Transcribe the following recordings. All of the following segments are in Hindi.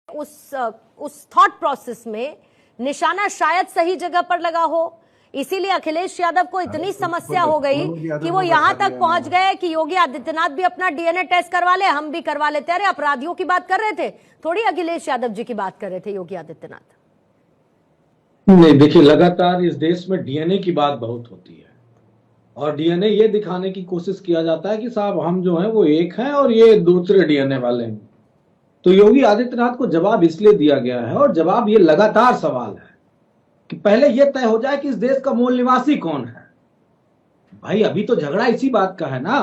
उस थॉट प्रोसेस में निशाना शायद सही जगह पर लगा हो, इसीलिए अखिलेश यादव को इतनी समस्या हो गई कि वो यहां तक पहुंच गए कि योगी आदित्यनाथ भी अपना डीएनए टेस्ट करवा ले, हम भी करवा लेते। अरे अपराधियों की बात कर रहे थे, थोड़ी अखिलेश यादव जी की बात कर रहे थे योगी आदित्यनाथ। नहीं, देखिए, लगातार इस देश में डीएनए की बात बहुत होती है और डीएनए ये दिखाने की कोशिश किया जाता है कि साहब हम जो हैं वो एक हैं और ये दूसरे डीएनए वाले हैं। तो योगी आदित्यनाथ को जवाब इसलिए दिया गया है और जवाब ये लगातार सवाल है कि पहले ये तय हो जाए कि इस देश का मूल निवासी कौन है। भाई अभी तो झगड़ा इसी बात का है ना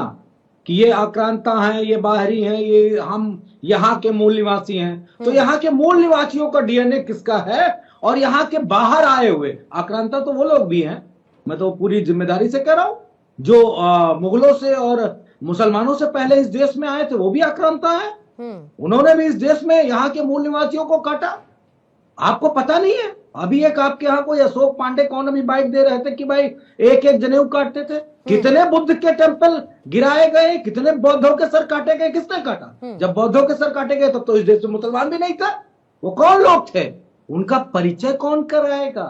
कि ये आक्रांता हैं, ये बाहरी हैं, ये हम यहाँ के मूल निवासी हैं। तो यहाँ के मूल निवासियों का डीएनए किसका है और यहाँ के बाहर आए हुए आक्रांता तो वो लोग भी हैं। मैं तो पूरी जिम्मेदारी से कह रहा हूं, जो मुगलों से और मुसलमानों से पहले इस देश में आए थे वो भी आक्रांता है। उन्होंने भी इस देश में यहाँ के मूल निवासियों को काटा। आपको पता नहीं है? अभी एक आपके यहाँ कोई अशोक पांडे कौन अभी बाइट दे रहे थे कि भाई एक एक जनेऊ काटते थे। कितने बुद्ध के टेंपल गिराए गए, कितने बौद्धों के सर काटे गए, किसने काटा? जब बौद्धों के सर काटे गए तब तो इस देश में मुसलमान भी नहीं था। वो कौन लोग थे? उनका परिचय कौन कराएगा?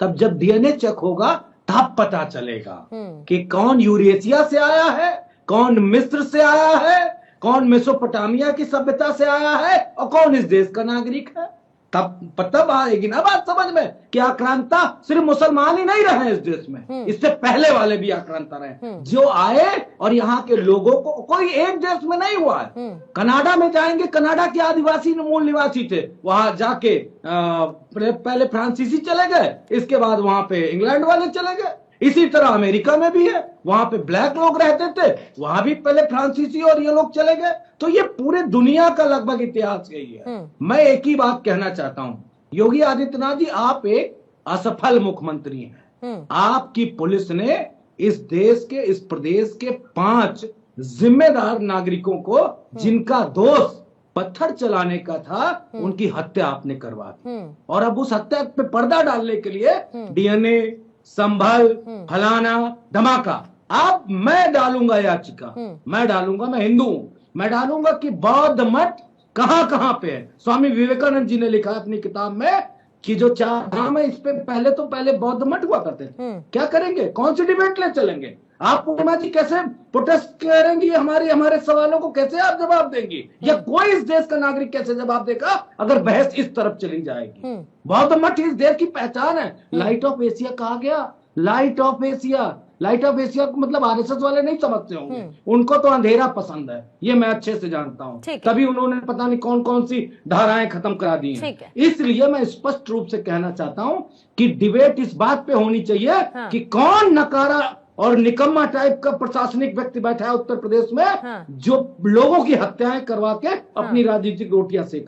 तब जब डीएनए चेक होगा तब पता चलेगा कि कौन यूरेशिया से आया है, कौन मिस्र से आया है, कौन मेसोपोटामिया की सभ्यता से आया है और कौन इस देश का नागरिक है। तब आएगी ना बात समझ में कि आक्रांता सिर्फ मुसलमान ही नहीं रहे इस देश में, इससे पहले वाले भी आक्रांता रहे जो आए और यहाँ के लोगों को कोई एक देश में नहीं हुआ है। कनाडा में जाएंगे, कनाडा के आदिवासी मूल निवासी थे, वहां जाके पहले फ्रांसीसी चले गए, इसके बाद वहां पे इंग्लैंड वाले चले गए। इसी तरह अमेरिका में भी है, वहां पे ब्लैक लोग रहते थे, वहां भी पहले फ्रांसीसी और ये लोग चले गए। तो ये पूरे दुनिया का लगभग इतिहास यही है। मैं एक ही बात कहना चाहता हूं, योगी आदित्यनाथ जी आप एक असफल मुख्यमंत्री हैं। आपकी पुलिस ने इस देश के, इस प्रदेश के 5 जिम्मेदार नागरिकों को जिनका दोष पत्थर चलाने का था, उनकी हत्या आपने करवा दी। और अब उस हत्या पे पर्दा डालने के लिए डीएनए, संभल, फलाना, धमाका, अब मैं डालूंगा याचिका, मैं डालूंगा, मैं हिंदू हूं, मैं डालूंगा कि बौद्ध मठ कहां पे है। स्वामी विवेकानंद जी ने लिखा है अपनी किताब में कि जो 4 धाम है, इस पे पहले बौद्ध मठ हुआ करते थे। क्या करेंगे? कौन सी डिबेट ले चलेंगे? आप पूर्णिमा जी कैसे प्रोटेस्ट करेंगी? हमारे सवालों को कैसे आप जवाब देंगी? या कोई इस देश का नागरिक कैसे जवाब देगा अगर बहस इस तरफ चली जाएगी? बौद्ध मठ इस देश की पहचान है। लाइट ऑफ एशिया कहा गया, light of Asia. Light of Asia को मतलब आरएसएस वाले नहीं समझते होंगे, उनको तो अंधेरा पसंद है, ये मैं अच्छे से जानता हूं। तभी उन्होंने पता नहीं कौन कौन सी धाराएं खत्म करा दी हैं। इसलिए मैं स्पष्ट रूप से कहना चाहता हूं कि डिबेट इस बात पे होनी चाहिए कि कौन नकारा और निकम्मा टाइप का प्रशासनिक व्यक्ति बैठा है उत्तर प्रदेश में, जो लोगों की हत्याएं करवा के अपनी राजनीतिक रोटियां सेक